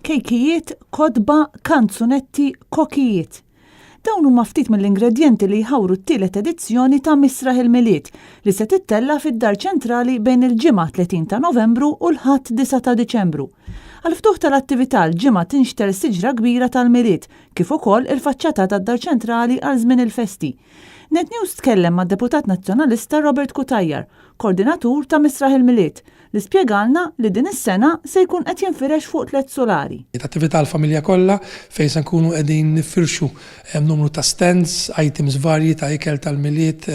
kejkijiet, kodba, kanzunetti, kokijiet. Dawn huma ftit mill-ingredjenti li jħawru t-tielet edizzjoni ta' Misraħ il-Miliet li se tittella fid-Dar Ċentrali bejn il-ġimgħa 30 ta' Novembru u l-Ħadd 9 ta' Diċembru. Għal-ftuħ tal-attività l-ġimgħa tinxter siġra kbira tal-Miliet kif ukoll il-faċċata tad-Dar Ċentrali għal żmien il-festi. Net News tkellem mad-Deputat Nazzjonalista Robert Kutajjar, koordinatur ta' Misraħ il-Miliet, li spjegalna li din is-sena se jkun qed jinfirex fuq 3 solari. Attività l-familja kollha fejn se nkunu qegħdin nifirxu numru ta' stands, items varji ta' ikel tal-miliet,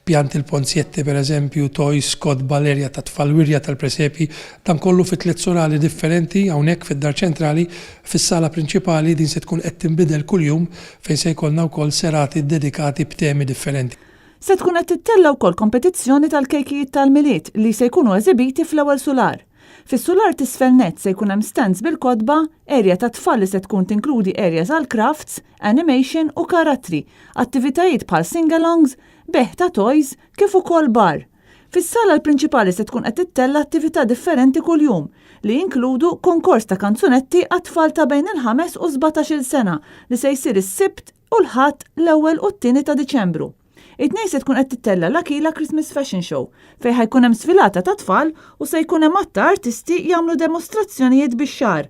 pjanti l-ponzjetti pereżempju, toys, kodba, l-erja ta' tfal, wirja tal-presepi, dan kollu fi 3 solari differenti hawnhekk fid-Dar Ċentrali fis-sala prinċipali din se tkun qed tinbidel kuljum fejn se jkollna wkoll serati dedikati b'temi differenti. Se tkun qed tittella wkoll kompetizzjoni tal-kejkijiet tal-miliet li se jkunu eżibiti fl-ewwel sular. Fis-sular t'isfel net se jkun hemm stands bil-kodba, erja ta' tfal li se tkun tinkludi areas għal crafts, animation u karattri, attivitajiet bħal sing-alongs, beħ ta' toys kif ukoll bar. Fis-sala l-prinċipali se tkun qed tittella attività differenti kuljum li jinkludu konkors ta' kanzunetti għat-tfal ta' bejn il-5 u 17-il sena li se jsir is-Sibt u l-Ħadd l-ewwel u t-2 ta' Diċembru. It-tnejn se tkun qed tittella l-Akila Christmas Fashion Show fejn ħajkun hemm sfilata ta' tfal u se jkun hemm atta artisti jagħmlu demostrazzjonijiet bix-xahar.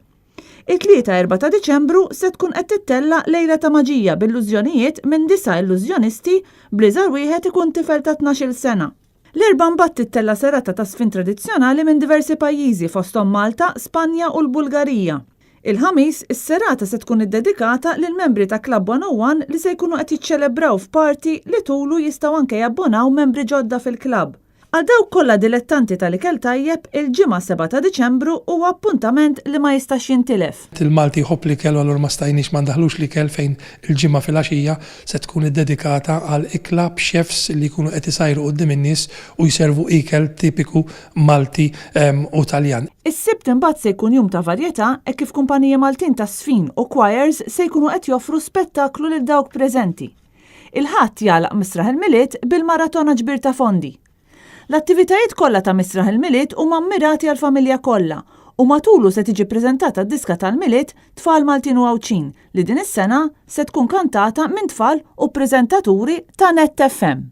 It-3-4 ta' Diċembru se tkun qed tittella lejla ta' maġija bil-lużjonijiet minn 9 illużjonisti bliżar wieħed ikun tifel ta' 12-il sena. L-erba' mbagħad tittella serata ta' sfin tradizzjonali minn diversi pajjiżi fosthom Malta, Spanja u l-Bulgarija. Il-ħamis, is-serata se tkun iddedikata lil membri ta' Club 101 li se jkunu qed jiċċelebraw f'party li tulu jistgħu anke jabbonaw membri ġodda fil-klabb. Għal dawk kollha dilettanti tal-ikel tajjeb, il-ġimgħa 7 ta' Diċembru huwa appuntament li ma jistax jintilef. Il-Malti jħobb l-ikel u allura ma stajniex ma ndaħlux l-ikel fejn il-ġimgħa fil-għaxija se tkun iddedikata għal ikla b'chefs li jkunu qed isajru quddiem in-nies u jservu ikel tipiku Malti u Taljan. Is-Sibt imbagħad se jkun jum ta' varjetà hekk kif kumpaniji Maltin ta' sfin u choirs se jkunu qed joffru spettaklu lil dawk preżenti. Il-Ħadd jagħlaq Misraħ il-Miliet bil-maratona ġbir ta' fondi. L-attivitajiet kollha ta' Misraħ il-Miliet huma mmirati għall-familja kollha u matulu se tiġi ppreżentata d-diska tal-Miliet Tfal Maltin u Għawċin li din is-sena se tkun kantata minn tfal u ppreżentaturi ta' Net FM.